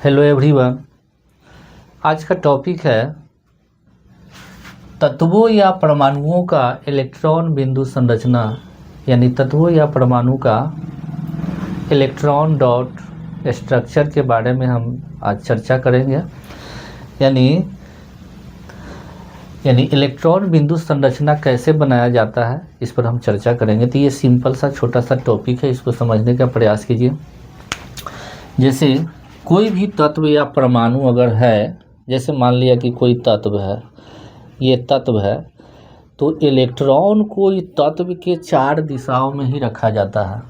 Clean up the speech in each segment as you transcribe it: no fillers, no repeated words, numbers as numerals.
Hello everyone. आज का topic है तत्वों या परमाणुओं का इलेक्ट्रॉन बिंदु संरचना, यानी तत्वों या परमाणु का इलेक्ट्रॉन डॉट स्ट्रक्चर के बारे में हम आज चर्चा करेंगे। यानी इलेक्ट्रॉन बिंदु संरचना कैसे बनाया जाता है, इस पर हम चर्चा करेंगे। तो ये सिंपल सा छोटा सा टॉपिक है, इसको समझने का प्रयास कीजिए। जैसे कोई भी तत्व या परमाणु अगर है, जैसे मान लिया कि कोई तत्व है, ये तत्व है, तो इलेक्ट्रॉन को इस तत्व के 4 दिशाओं में ही रखा जाता है।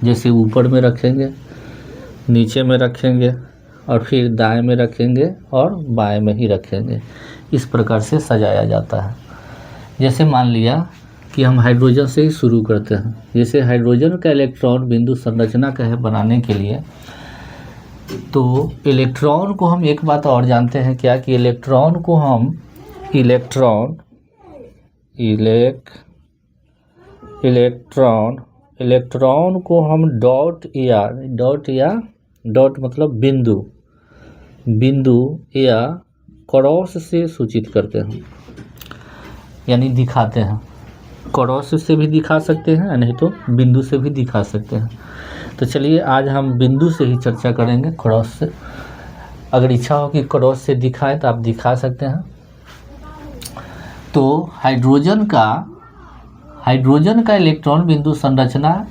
जैसे ऊपर में रखेंगे, नीचे में रखेंगे और फिर दाएं में रखेंगे और बाएं में ही रखेंगे। इस प्रकार से सजाया जाता है। जैसे मान लिया कि हम हाइड्रोजन से ही शुरू करते हैं। जैसे हाइड्रोजन का इलेक्ट्रॉन बिंदु संरचना का है बनाने के लिए, तो इलेक्ट्रॉन को हम एक बात और जानते हैं क्या, कि इलेक्ट्रॉन को हम इलेक्ट्रॉन को हम डॉट मतलब बिंदु या क्रॉस से सूचित करते हैं, यानी दिखाते हैं। क्रॉस से भी दिखा सकते हैं, नहीं तो बिंदु से भी दिखा सकते हैं। तो चलिए आज हम बिंदु से ही चर्चा करेंगे, क्रॉस से। अगर इच्छा हो कि क्रॉस से दिखाएं तो आप दिखा सकते हैं। तो हाइड्रोजन का इलेक्ट्रॉन बिंदु संरचना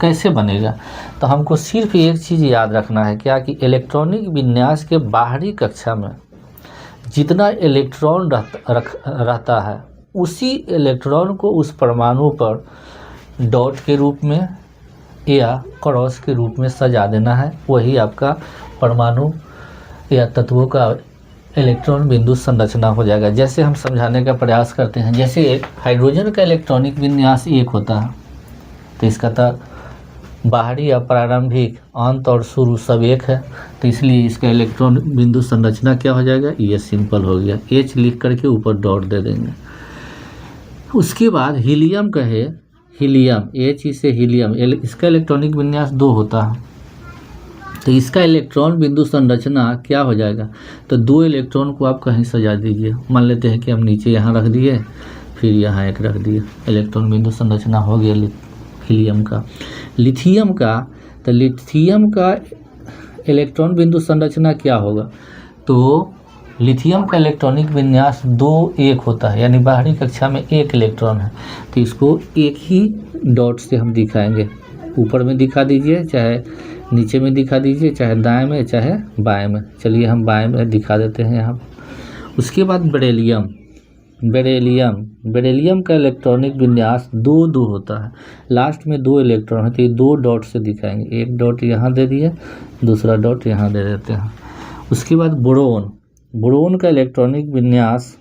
कैसे बनेगा, तो हमको सिर्फ एक चीज़ याद रखना है क्या, कि इलेक्ट्रॉनिक विन्यास के बाहरी कक्षा में जितना इलेक्ट्रॉन रहता है, उसी इलेक्ट्रॉन को उस परमाणु पर डॉट के रूप में या क्रॉस के रूप में सजा देना है। वही आपका परमाणु या तत्वों का इलेक्ट्रॉन बिंदु संरचना हो जाएगा। जैसे हम समझाने का प्रयास करते हैं, जैसे हाइड्रोजन का इलेक्ट्रॉनिक विन्यास एक होता है, तो इसका तो बाहरी या प्रारंभिक, अंत और शुरू सब एक है, तो इसलिए इसका इलेक्ट्रॉन बिंदु संरचना क्या हो जाएगा, ये सिंपल हो गया। H लिख करके ऊपर डॉट दे देंगे। उसके बाद हीलियम H से हीलियम, इसका इलेक्ट्रॉनिक विन्यास 2 होता है, तो इसका इलेक्ट्रॉन बिंदु संरचना क्या हो जाएगा, तो 2 इलेक्ट्रॉन को आप कहीं सजा दीजिए। मान लेते हैं कि हम नीचे यहाँ रख दिए, फिर यहाँ एक रख दिए, इलेक्ट्रॉन बिंदु संरचना हो गया हीलियम का। लिथियम का इलेक्ट्रॉन बिंदु संरचना क्या होगा, तो लिथियम का इलेक्ट्रॉनिक विन्यास 2-1 होता है, यानी बाहरी कक्षा में 1 इलेक्ट्रॉन है, तो इसको एक ही डॉट से हम दिखाएंगे। ऊपर में दिखा दीजिए, चाहे नीचे में दिखा दीजिए, चाहे दाएं में चाहे बाएं में। चलिए हम बाएं में दिखा देते हैं यहाँ। उसके बाद बेरिलियम का इलेक्ट्रॉनिक विन्यास 2-2 होता है, लास्ट में 2 इलेक्ट्रॉन है, तो ये 2 डॉट से दिखाएंगे। एक डॉट यहाँ दे दिए, दूसरा डॉट यहाँ दे देते हैं। उसके बाद बोरोन का इलेक्ट्रॉनिक विन्यास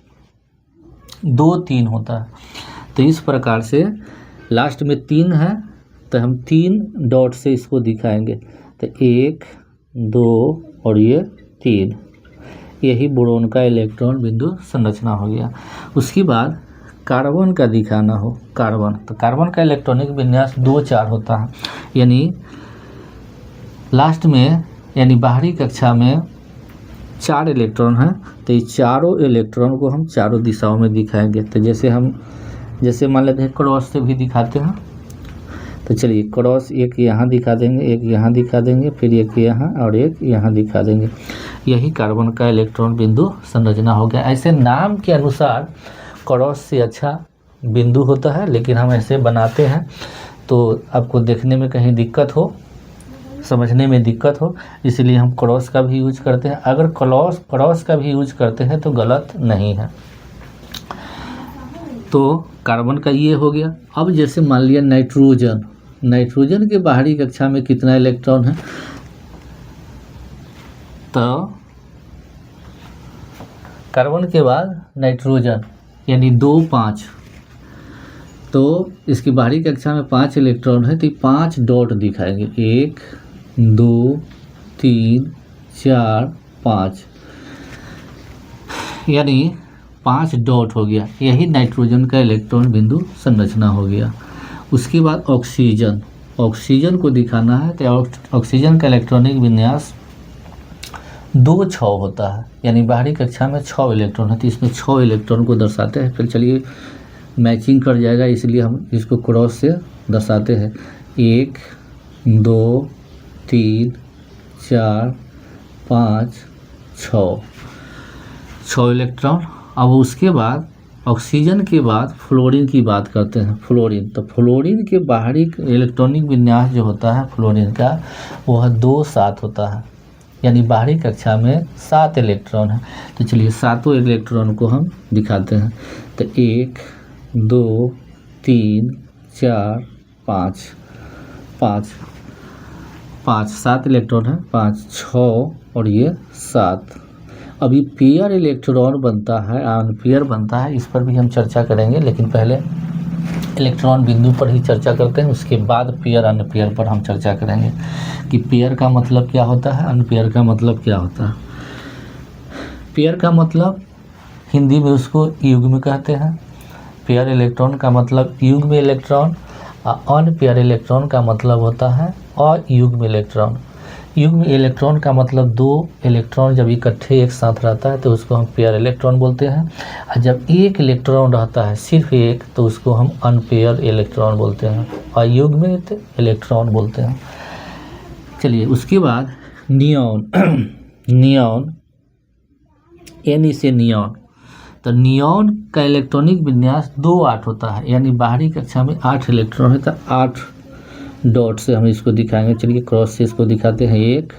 2-3 होता है, तो इस प्रकार से लास्ट में 3 है, तो हम 3 डॉट से इसको दिखाएंगे। तो 1, 2 और ये 3, यही बोरोन का इलेक्ट्रॉन बिंदु संरचना हो गया। उसके बाद कार्बन का दिखाना हो, तो कार्बन का इलेक्ट्रॉनिक विन्यास 2-4 होता है, यानी लास्ट में, यानी बाहरी कक्षा में 4 इलेक्ट्रॉन हैं, तो ये चारों इलेक्ट्रॉन को हम चारों दिशाओं में दिखाएंगे। तो जैसे मान लेते हैं क्रॉस से भी दिखाते हैं, तो चलिए क्रॉस एक यहाँ दिखा देंगे, एक यहाँ दिखा देंगे, फिर एक यहाँ और एक यहाँ दिखा देंगे। यही कार्बन का इलेक्ट्रॉन बिंदु संरचना हो गया। ऐसे नाम के अनुसार क्रॉस से अच्छा बिंदु होता है, लेकिन हम ऐसे बनाते हैं तो आपको देखने में कहीं दिक्कत हो, समझने में दिक्कत हो, इसलिए हम क्रॉस का भी यूज करते हैं। अगर क्रॉस का भी यूज करते हैं तो गलत नहीं है। तो कार्बन का ये हो गया। अब जैसे मान लिया नाइट्रोजन के बाहरी कक्षा में कितना इलेक्ट्रॉन है, तो कार्बन के बाद नाइट्रोजन, यानी 2-5, तो इसकी बाहरी कक्षा में 5 इलेक्ट्रॉन है, तो 5 डॉट दिखाएंगे। 1, 2, 3, 4, 5, यानी 5 डॉट हो गया। यही नाइट्रोजन का इलेक्ट्रॉन बिंदु संरचना हो गया। उसके बाद ऑक्सीजन को दिखाना है, तो ऑक्सीजन का इलेक्ट्रॉनिक विन्यास 2 6 होता है, यानी बाहरी कक्षा में 6 इलेक्ट्रॉन है, तो इसमें 6 इलेक्ट्रॉन को दर्शाते हैं। फिर चलिए मैचिंग कर जाएगा, इसलिए हम इसको क्रॉस से दर्शाते हैं। 1 2 3 4 5 6 इलेक्ट्रॉन। अब उसके बाद ऑक्सीजन के बाद फ्लोरीन की बात करते हैं। फ्लोरीन, तो फ्लोरीन के बाहरी इलेक्ट्रॉनिक विन्यास जो होता है फ्लोरीन का, वह 2 7 होता है, यानी बाहरी कक्षा में 7 इलेक्ट्रॉन है। तो चलिए 7 इलेक्ट्रॉन को हम दिखाते हैं। तो 1 2 3 4 5 7 इलेक्ट्रॉन है, 5 6 और ये 7। अभी पेयर इलेक्ट्रॉन बनता है, अनपेयर बनता है, इस पर भी हम चर्चा करेंगे, लेकिन पहले इलेक्ट्रॉन बिंदु पर ही चर्चा करते हैं, उसके बाद पेयर अनपेयर पर हम चर्चा करेंगे कि पेयर का मतलब क्या होता है, अनपेयर का मतलब क्या होता है। पेयर का मतलब हिंदी में उसको युग्म कहते हैं। पेयर इलेक्ट्रॉन का मतलब युग्म इलेक्ट्रॉन, और अनपेयर इलेक्ट्रॉन का मतलब होता है अयुग्म इलेक्ट्रॉन। युग्म इलेक्ट्रॉन का मतलब 2 इलेक्ट्रॉन जब इकट्ठे एक साथ रहता है तो उसको हम पेयर इलेक्ट्रॉन बोलते हैं, और जब एक इलेक्ट्रॉन रहता है सिर्फ एक तो उसको हम अनपेयर इलेक्ट्रॉन बोलते हैं, अयुग्मित इलेक्ट्रॉन बोलते हैं। चलिए उसके बाद नियॉन नियॉन N से नियॉन, तो नियॉन का इलेक्ट्रॉनिक विन्यास 2 8 होता है, यानी बाहरी कक्षा में 8 इलेक्ट्रॉन है, तो 8 डॉट से हम इसको दिखाएंगे। चलिए क्रॉस से इसको दिखाते हैं। 1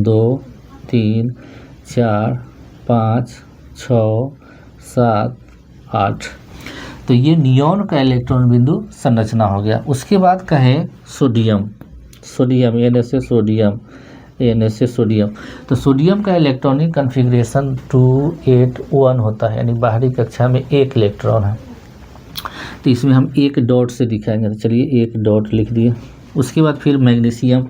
2 3 4 5 6 7 8। तो ये नियॉन का इलेक्ट्रॉन बिंदु संरचना हो गया। उसके बाद कहें सोडियम, Na से सोडियम, Na से सोडियम। तो सोडियम का इलेक्ट्रॉनिक कन्फिग्रेशन 2 8 1 होता है, यानी बाहरी कक्षा में 1 इलेक्ट्रॉन है, तो इसमें हम 1 डॉट से दिखाएंगे। तो चलिए 1 डॉट लिख दिए। उसके बाद फिर मैग्नीशियम,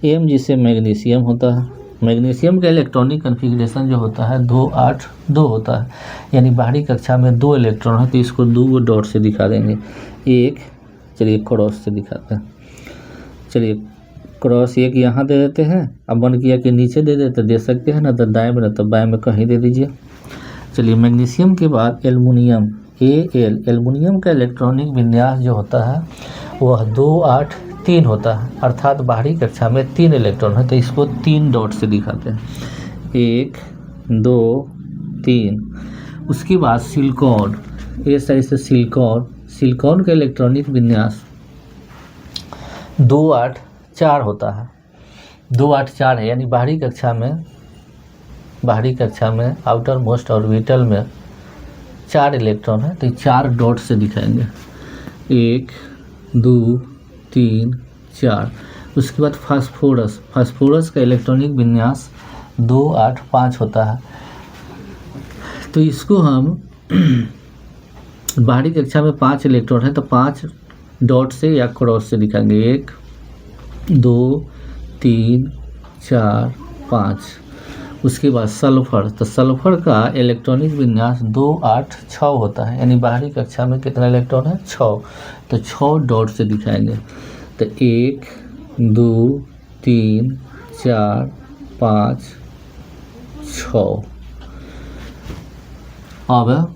M जिसे मैग्नीशियम होता है। मैग्नीशियम का इलेक्ट्रॉनिक कन्फिग्रेशन जो होता है 2 8 2 होता है, यानी बाहरी कक्षा में 2 इलेक्ट्रॉन है, तो इसको 2 डॉट से दिखा देंगे। 1, चलिए क्रॉस से दिखाते हैं। चलिए क्रॉस 1 यहाँ दे देते हैं, अब मन किया कि नीचे दे देते, दे सकते हैं ना, तो दाएँ में ना तो बाएँ में कहीं दे दीजिए। चलिए मैग्नीशियम के बाद एल्युमिनियम, Al, एल्युमिनियम का इलेक्ट्रॉनिक विन्यास जो होता है वह 2 8 3 होता है, अर्थात बाहरी कक्षा में 3 इलेक्ट्रॉन है, तो इसको 3 डॉट से दिखाते हैं। 1 2 3। उसके बाद सिलिकॉन, ऐसा से सिलिकॉन का इलेक्ट्रॉनिक विन्यास 2 8 4 होता है। 2 8 4 है, यानी बाहरी कक्षा में आउटर मोस्ट ऑर्बिटल में 4 इलेक्ट्रॉन है, तो 4 डॉट से दिखाएंगे। 1 2 3 4। उसके बाद फास्फोरस का इलेक्ट्रॉनिक विन्यास 2 8 5 होता है, तो इसको हम बाहरी कक्षा में 5 इलेक्ट्रॉन है, तो 5 डॉट से या क्रॉस से दिखाएंगे। 1 2 3 4 5। उसके बाद सल्फर, तो सल्फर का इलेक्ट्रॉनिक विन्यास 2 8 6 होता है, यानी बाहरी कक्षा में कितना इलेक्ट्रॉन है 6, तो 6 डॉट से दिखाएंगे। तो 1 2 3 4 5 6। अब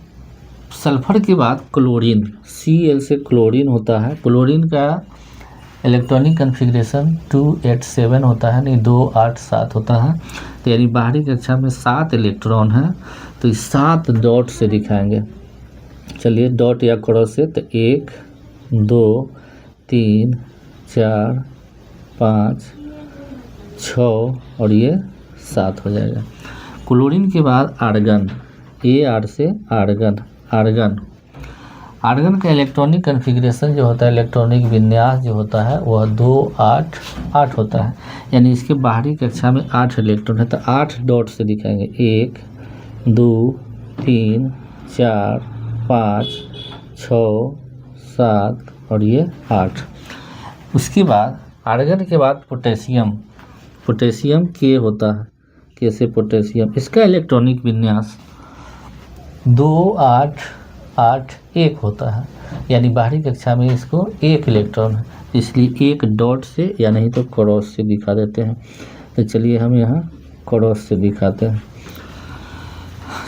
सल्फर के बाद क्लोरीन, Cl से क्लोरीन होता है। क्लोरीन का इलेक्ट्रॉनिक कन्फिग्रेशन 2 8 7 होता है, नहीं 2 8 7 होता है, तो यानी बाहरी कक्षा में 7 इलेक्ट्रॉन है, तो इस 7 डॉट से दिखाएंगे। चलिए डॉट या क्रॉस से, तो 1 2 3 4 5 6 और ये 7 हो जाएगा। क्लोरीन के बाद आर्गन, Ar से आर्गन का इलेक्ट्रॉनिक कन्फिग्रेशन जो होता है, इलेक्ट्रॉनिक विन्यास जो होता है वह 2 8 8 होता है, यानी इसके बाहरी कक्षा में 8 इलेक्ट्रॉन है, तो 8 डॉट से दिखाएंगे। 1 2 3 4 5 6 7 और ये 8। उसके बाद आर्गन के बाद पोटेशियम के होता है, कैसे पोटेशियम, इसका इलेक्ट्रॉनिक विन्यास 2 8 8 1 होता है, यानी बाहरी कक्षा में इसको 1 इलेक्ट्रॉन है, इसलिए 1 डॉट से या नहीं तो क्रॉस से दिखा देते हैं। तो चलिए हम यहाँ क्रॉस से दिखाते हैं,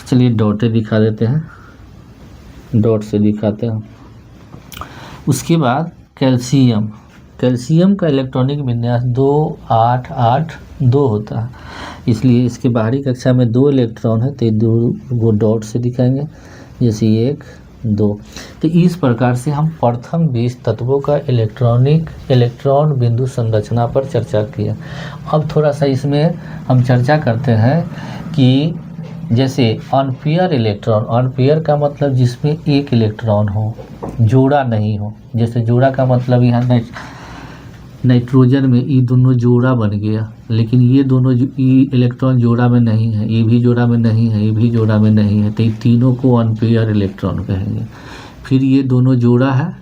चलिए डॉटे दिखा देते हैं, डॉट से दिखाते हैं। उसके बाद कैल्शियम का इलेक्ट्रॉनिक विन्यास 2 8 8 2 होता है, इसलिए इसके बाहरी कक्षा में 2 इलेक्ट्रॉन है तो 2 डॉट से दिखाएंगे, जैसे 1 2। तो इस प्रकार से हम प्रथम 20 तत्वों का इलेक्ट्रॉन बिंदु संरचना पर चर्चा किया। अब थोड़ा सा इसमें हम चर्चा करते हैं कि जैसे अनपेयर इलेक्ट्रॉन, अनपेयर का मतलब जिसमें एक इलेक्ट्रॉन हो, जोड़ा नहीं हो। जैसे जोड़ा का मतलब यहाँ नाइट्रोजन में ये दोनों जोड़ा बन गया, लेकिन ये दोनों इलेक्ट्रॉन जोड़ा में नहीं है, ये भी जोड़ा में नहीं है, ये भी जोड़ा में नहीं है, तो ये तीनों को अनपेयर इलेक्ट्रॉन कहेंगे। फिर ये दोनों जोड़ा है,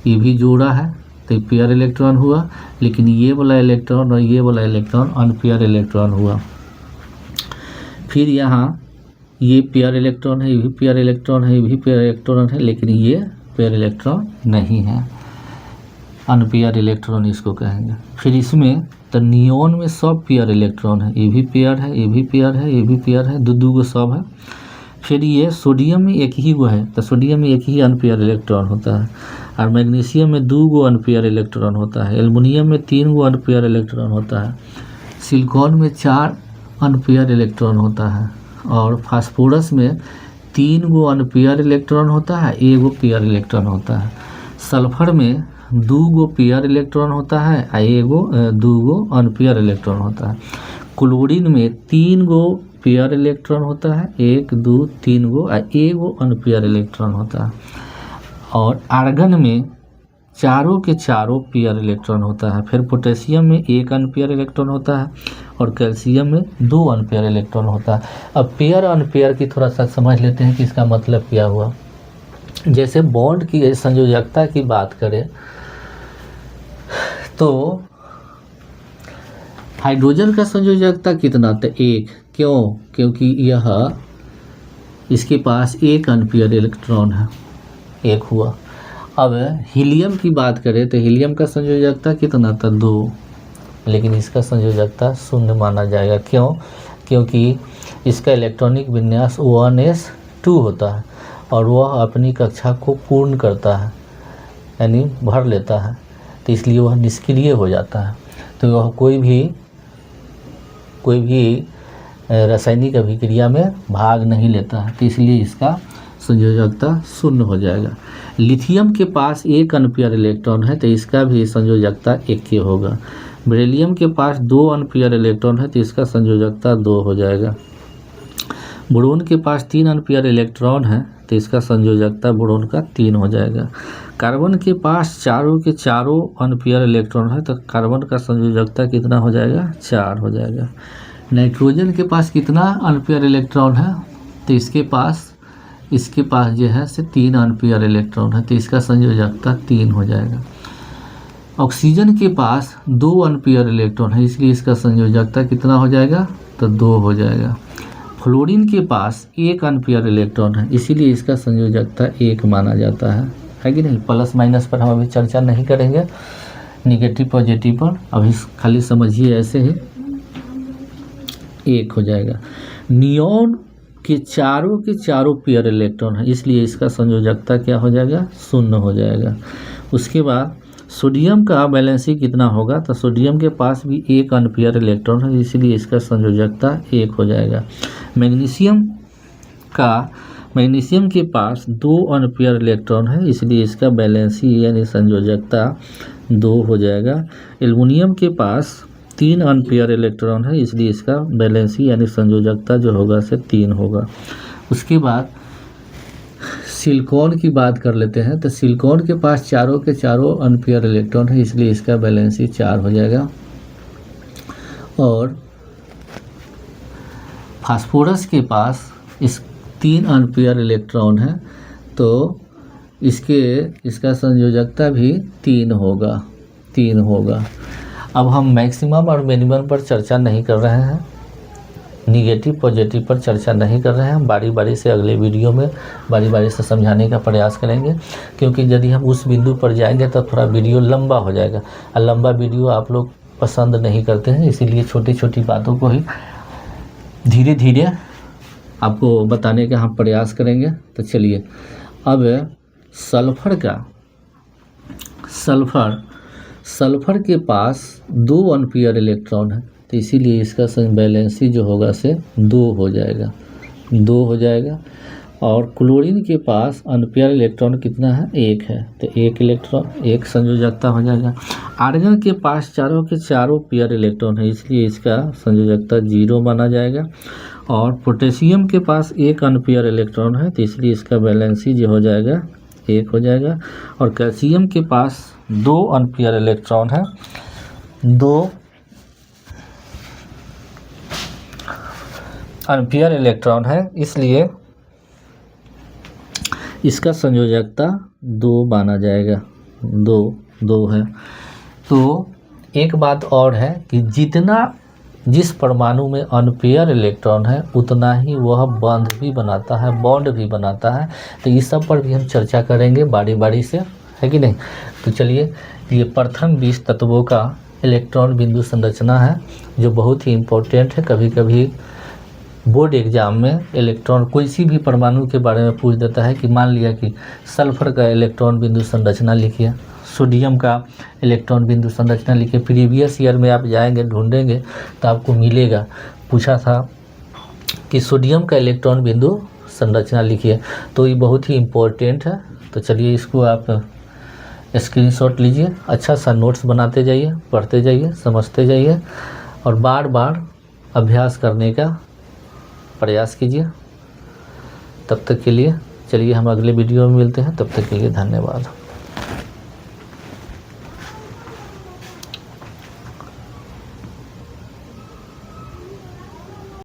ये भी जोड़ा है, तो ये पेयर इलेक्ट्रॉन हुआ, लेकिन ये वाला इलेक्ट्रॉन और ये वाला इलेक्ट्रॉन अनपेयर इलेक्ट्रॉन हुआ। फिर यहाँ ये पेयर इलेक्ट्रॉन है, ये भी पेयर इलेक्ट्रॉन है, ये भी पेयर इलेक्ट्रॉन है, लेकिन ये पेयर इलेक्ट्रॉन नहीं है, अनपेयर इलेक्ट्रॉन इसको कहेंगे। फिर इसमें तो नियोन में सब पेयर इलेक्ट्रॉन है, ये भी पेयर है, ये भी पेयर है, ये भी पेयर है, दो गो सब है। फिर ये सोडियम में एक ही गो है, तो सोडियम में एक ही अनपेयर इलेक्ट्रॉन होता है, और मैग्नीशियम में 2 गो अनपेयर इलेक्ट्रॉन होता है, एल्युमिनियम में 3 गो अनपेयर इलेक्ट्रॉन होता है, सिलिकॉन में 4 अनपेयर इलेक्ट्रॉन होता है, और फास्फोरस में 3 गो अनपेयर इलेक्ट्रॉन होता है, 1 गो पेयर इलेक्ट्रॉन होता है, सल्फर में 2 गो पेयर इलेक्ट्रॉन होता है और 2 गो अनपेयर इलेक्ट्रॉन होता है, क्लोरीन में 3 गो पेयर इलेक्ट्रॉन होता है, 1 2 3 गो और 1 गो अनपेयर इलेक्ट्रॉन होता है, और आर्गन में चारों के चारों पेयर इलेक्ट्रॉन होता है। फिर पोटेशियम में 1 अनपेयर इलेक्ट्रॉन होता है, और कैल्शियम में 2 अनपेयर इलेक्ट्रॉन होता है। अब पेयर अनपेयर की थोड़ा सा समझ लेते हैं कि इसका मतलब क्या हुआ। जैसे बॉन्ड की संयोजकता की बात करें तो हाइड्रोजन का संयोजकता कितना था? 1। क्यों? क्योंकि यह इसके पास 1 अनपेयर इलेक्ट्रॉन है, 1 हुआ। अब हीलियम की बात करें तो हीलियम का संयोजकता कितना था? 2, लेकिन इसका संयोजकता 0 माना जाएगा। क्यों? क्योंकि इसका इलेक्ट्रॉनिक विन्यास 1s2 होता है और वह अपनी कक्षा को पूर्ण करता है, यानी भर लेता है, तो इसलिए वह निष्क्रिय हो जाता है, तो वह कोई भी रासायनिक अभिक्रिया में भाग नहीं लेता है, तो इसलिए इसका संयोजकता 0 हो जाएगा। लिथियम के पास 1 अनपेयर इलेक्ट्रॉन है, तो इसका भी संयोजकता 1 होगा। बेरिलियम के पास 2 अनपेयर इलेक्ट्रॉन है, तो इसका संयोजकता 2 हो जाएगा। बोरोन के पास 3 अनपेयर इलेक्ट्रॉन है, तो इसका संयोजकता बोरोन का 3 हो जाएगा। कार्बन के पास चारों के चारों अनपेयर इलेक्ट्रॉन है, तो कार्बन का संयोजकता कितना हो जाएगा? 4 हो जाएगा। नाइट्रोजन के पास कितना अनपेयर इलेक्ट्रॉन है? तो इसके पास जो है से 3 अनपेयर इलेक्ट्रॉन है, तो इसका संयोजकता 3 हो जाएगा। ऑक्सीजन के पास 2 अनपेयर इलेक्ट्रॉन है, इसलिए इसका संयोजकता कितना हो जाएगा? तो 2 हो जाएगा। फ्लोरीन के पास 1 अनपेयर इलेक्ट्रॉन है, इसीलिए इसका संयोजकता 1 माना जाता है कि नहीं? प्लस माइनस पर हम अभी चर्चा नहीं करेंगे, निगेटिव पॉजिटिव पर अभी खाली समझिए, ऐसे ही 1 हो जाएगा। नियॉन के चारों पेयर इलेक्ट्रॉन है, इसलिए इसका संयोजकता क्या हो जाएगा? 0 हो जाएगा। उसके बाद सोडियम का वैलेंसी कितना होगा? तो सोडियम के पास भी 1 अनपेयर इलेक्ट्रॉन है, इसलिए इसका संयोजकता 1 हो जाएगा। मैग्नीशियम के पास 2 अनपेयर इलेक्ट्रॉन है, इसलिए इसका वैलेंसी यानी संयोजकता 2 हो जाएगा। एल्युमिनियम के पास 3 अनपेयर इलेक्ट्रॉन है, इसलिए इसका वैलेंसी यानी संयोजकता जो होगा से 3 होगा। उसके बाद सिलिकॉन की बात कर लेते हैं, तो सिलिकॉन के पास चारों के चारों अनपेयर इलेक्ट्रॉन है, इसलिए इसका वैलेंसी 4 हो जाएगा। और फास्फोरस के पास 3 अनपेयर इलेक्ट्रॉन है, तो इसका संयोजकता भी 3 होगा। अब हम मैक्सिमम और मिनिमम पर चर्चा नहीं कर रहे हैं, निगेटिव पॉजिटिव पर चर्चा नहीं कर रहे हैं। बारी बारी से अगले वीडियो में बारी बारी से समझाने का प्रयास करेंगे, क्योंकि यदि हम उस बिंदु पर जाएंगे तो थोड़ा वीडियो लंबा हो जाएगा, और लंबा वीडियो आप लोग पसंद नहीं करते हैं, इसीलिए छोटी छोटी बातों को ही धीरे धीरे आपको बताने का हम प्रयास करेंगे। तो चलिए, अब सल्फर के पास 2 एम्पीयर इलेक्ट्रॉन है, तो इसीलिए इसका वैलेंसी जो होगा से 2 हो जाएगा। और क्लोरीन के पास एम्पीयर इलेक्ट्रॉन कितना है, 1 है, तो 1 इलेक्ट्रॉन 1 संयोजकता हो जाएगा। आर्गन के पास चारों के चारों पेयर इलेक्ट्रॉन है, इसलिए इसका संयोजकता 0 माना जाएगा। और पोटेशियम के पास 1 एम्पीयर इलेक्ट्रॉन है, तो इसलिए इसका वैलेंसी जो हो जाएगा 1 हो जाएगा। और कैल्शियम के पास 2 एम्पीयर इलेक्ट्रॉन है, 2 एम्पीयर इलेक्ट्रॉन है, इसलिए इसका संयोजकता 2 माना जाएगा, 2 है। तो एक बात और है कि जिस परमाणु में अनपेयर इलेक्ट्रॉन है उतना ही वह बॉन्ड भी बनाता है। तो इस सब पर भी हम चर्चा करेंगे बारी बारी से, है कि नहीं। तो चलिए, ये प्रथम 20 तत्वों का इलेक्ट्रॉन बिंदु संरचना है, जो बहुत ही इम्पोर्टेंट है। कभी कभी बोर्ड एग्जाम में इलेक्ट्रॉन किसी भी परमाणु के बारे में पूछ देता है कि मान लिया कि सल्फर का इलेक्ट्रॉन बिंदु संरचना लिखिए, सोडियम का इलेक्ट्रॉन बिंदु संरचना लिखिए। प्रीवियस ईयर में आप जाएंगे ढूंढेंगे तो आपको मिलेगा, पूछा था कि सोडियम का इलेक्ट्रॉन बिंदु संरचना लिखिए, तो ये बहुत ही इम्पोर्टेंट है। तो चलिए, इसको आप स्क्रीनशॉट लीजिए, अच्छा सा नोट्स बनाते जाइए, पढ़ते जाइए, समझते जाइए और बार बार अभ्यास करने का प्रयास कीजिए। तब तक के लिए चलिए, हम अगले वीडियो में मिलते हैं, तब तक के लिए धन्यवाद।